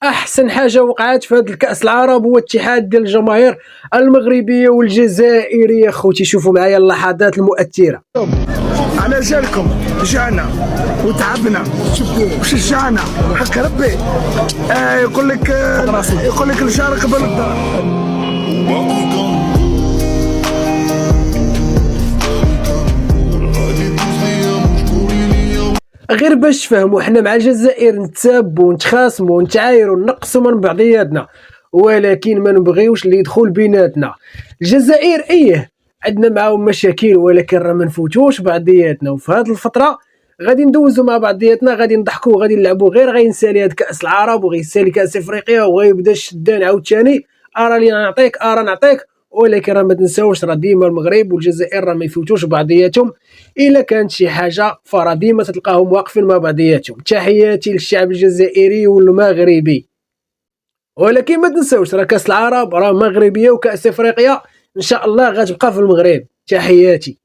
احسن حاجه وقعت في هذا الكاس العرب هو اتحاد ديال الجماهير المغربيه والجزائريه. خوتي شوفوا معايا اللحظات المؤثره. على جالكم جانا وتعبنا وشجعنا حق ربي. يقول لك الجار قبل الدار. غير باش تفهموا، حنا مع الجزائر نتسابوا ونتخاصموا ونتعايروا ونقصوا من بعضياتنا، ولكن ما نبغيوش اللي يدخل بيناتنا. الجزائر عندنا معاهم مشاكل، ولكن راه ما نفوتوش بعضياتنا. وفي هذه الفتره غادي ندوزوا مع بعضياتنا، غادي نضحكوا وغادي نلعبوا. غير غينسالي هاد كاس العرب وغيسالي كاس افريقيا وغيبدا الشدان عاوتاني، ارى لي نعطيك ارى نعطيك. ولكن راه ما تنساوش، راه ديما المغرب والجزائر راه ما يفوتوش بعضياتهم. الا كانت شي حاجه فراه ديما تلقاهم واقفين مع بعضياتهم. تحياتي للشعب الجزائري والمغربي. ولكن ما تنساوش، راه كاس العرب راه مغربيه وكاس افريقيا ان شاء الله غتبقى في المغرب. تحياتي.